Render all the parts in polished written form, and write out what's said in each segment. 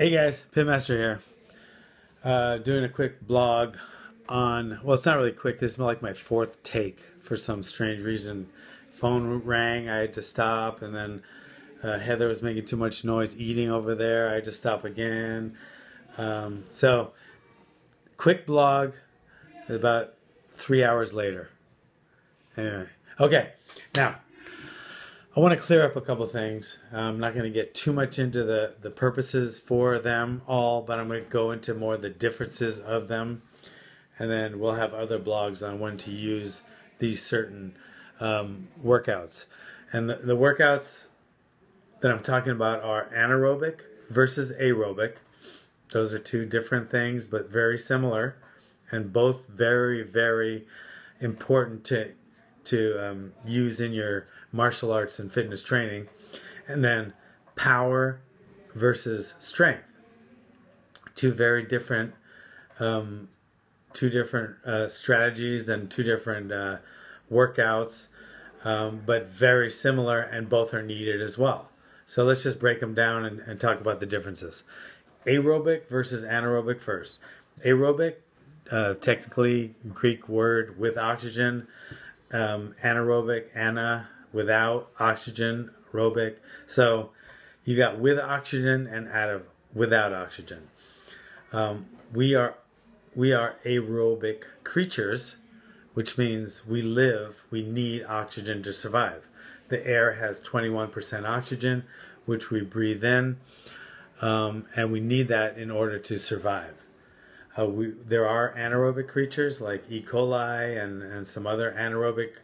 Hey guys, Pitmaster here. Doing a quick blog on, well, it's not really quick. This is like my fourth take for some strange reason. Phone rang, I had to stop, and then Heather was making too much noise eating over there. I had to stop again. So, quick blog about 3 hours later. Anyway, okay, now I want to clear up a couple things. I'm not going to get too much into the purposes for them all, but I'm going to go into more the differences of them. And then we'll have other blogs on when to use these certain workouts. And the workouts that I'm talking about are anaerobic versus aerobic. Those are two different things, but very similar, and both very, very important to use in your martial arts and fitness training. And then power versus strength, two very different strategies and two different workouts, but very similar, and both are needed as well. So let's just break them down and talk about the differences. Aerobic versus anaerobic first. Aerobic, technically Greek word with oxygen. Anaerobic, ana, without oxygen, aerobic. So you got with oxygen and without oxygen. We are aerobic creatures, which means we need oxygen to survive. The air has 21% oxygen, which we breathe in, and we need that in order to survive. There are anaerobic creatures like E. coli and some other anaerobic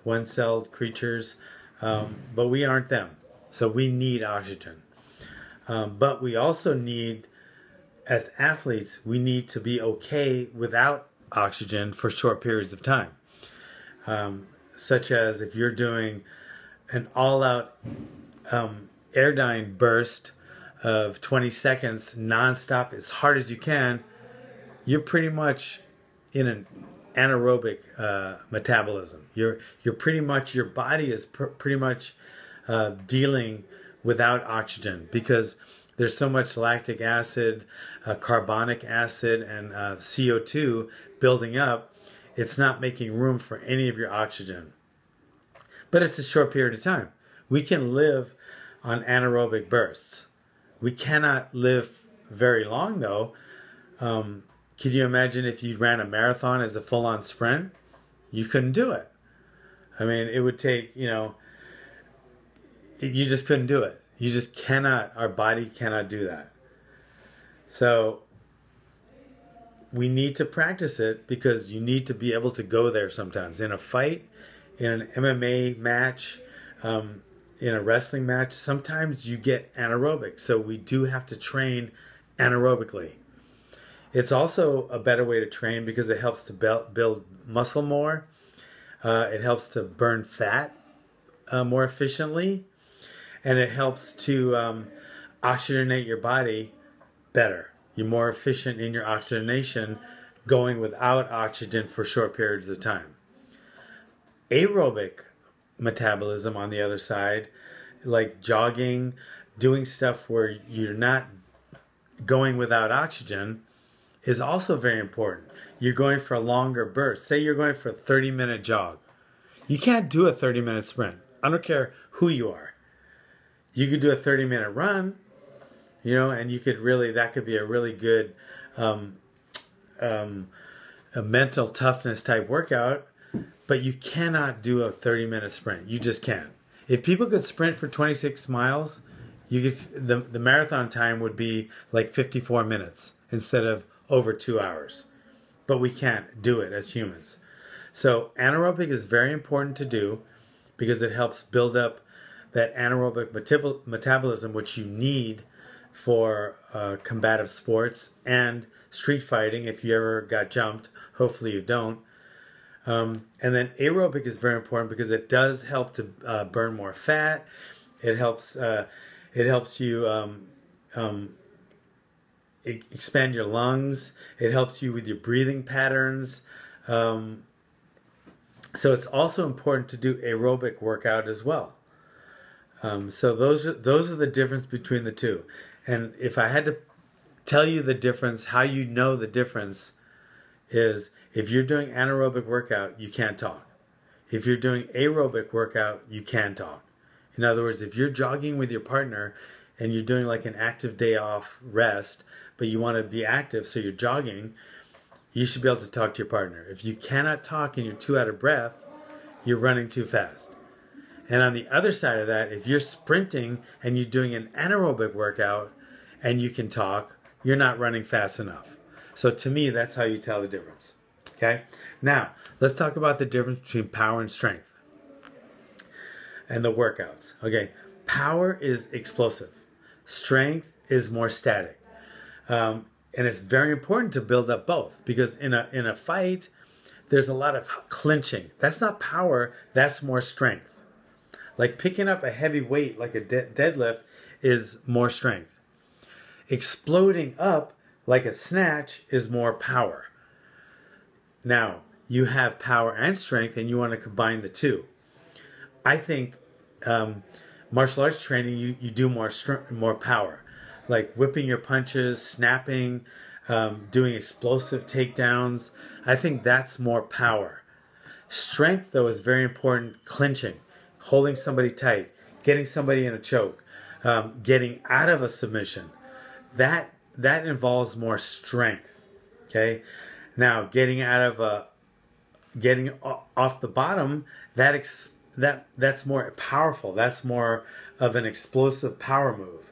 one-celled creatures, but we aren't them. So we need oxygen. But we also need, as athletes, we need to be okay without oxygen for short periods of time. Such as if you're doing an all-out airdyne burst of 20 seconds nonstop as hard as you can, you're pretty much in an anaerobic metabolism. You're pretty much, your body is pretty much dealing without oxygen because there's so much lactic acid, carbonic acid, and CO2 building up. It's not making room for any of your oxygen. But it's a short period of time. We can live on anaerobic bursts. We cannot live very long though. Could you imagine if you ran a marathon as a full-on sprint? You couldn't do it. I mean, it would take, you just couldn't do it. You just cannot, our body cannot do that. So we need to practice it because you need to be able to go there sometimes. In a fight, in an MMA match, in a wrestling match, sometimes you get anaerobic. So we do have to train anaerobically. It's also a better way to train because it helps to build muscle more. It helps to burn fat more efficiently. And it helps to oxygenate your body better. You're more efficient in your oxygenation going without oxygen for short periods of time. Aerobic metabolism, on the other side, like jogging, doing stuff where you're not going without oxygen, is also very important. You're going for a longer burst. Say you're going for a 30-minute jog. You can't do a 30-minute sprint. I don't care who you are. You could do a 30-minute run, and you could really, that could be a really good a mental toughness type workout, but you cannot do a 30-minute sprint. You just can't. If people could sprint for 26 miles, the marathon time would be like 54 minutes instead of over 2 hours. But we can't do it as humans. So anaerobic is very important to do because it helps build up that anaerobic metabolism, which you need for combative sports and street fighting if you ever got jumped. Hopefully you don't. And then aerobic is very important because it does help to burn more fat. It helps you expand your lungs. It helps you with your breathing patterns. So it's also important to do aerobic workout as well. So those are the difference between the two. And if I had to tell you the difference. How you know the difference is if you're doing anaerobic workout, you can't talk. If you're doing aerobic workout, you can talk. In other words, if you're jogging with your partner and you're doing like an active day off rest, but you want to be active, so you're jogging, you should be able to talk to your partner. If you cannot talk and you're too out of breath, you're running too fast. And on the other side of that, if you're sprinting and you're doing an anaerobic workout and you can talk, you're not running fast enough. So to me, that's how you tell the difference. Okay? Now, let's talk about the difference between power and strength and the workouts. Okay, power is explosive. Strength is more static. And it's very important to build up both, because in a fight, there's a lot of clinching. That's not power, that's more strength. Like picking up a heavy weight like a deadlift is more strength. Exploding up like a snatch is more power. Now, you have power and strength and you want to combine the two. I think martial arts training, you do more power. Like whipping your punches, snapping, doing explosive takedowns. I think that's more power. Strength, though, is very important. Clinching, holding somebody tight, getting somebody in a choke, getting out of a submission. That involves more strength. Okay, now getting off the bottom, that's more powerful. That's more of an explosive power move.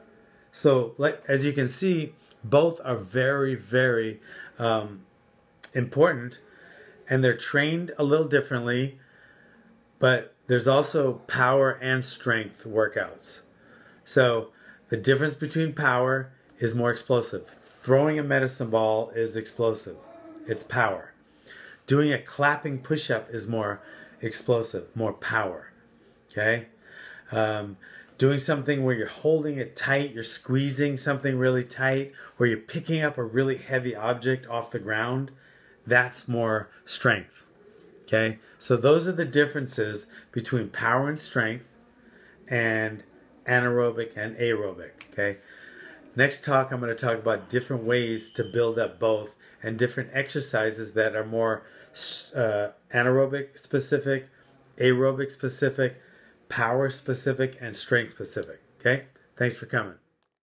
So, as you can see, both are very, very important, and they're trained a little differently, but there's also power and strength workouts. So the difference between power is more explosive. Throwing a medicine ball is explosive. It's power. Doing a clapping push-up is more explosive, more power. Okay? Doing something where you're holding it tight, you're squeezing something really tight, or you're picking up a really heavy object off the ground, that's more strength. Okay? So those are the differences between power and strength and anaerobic and aerobic. Okay? Next talk, I'm going to talk about different ways to build up both and different exercises that are more anaerobic specific, aerobic specific, power specific, and strength specific. Okay? Thanks for coming.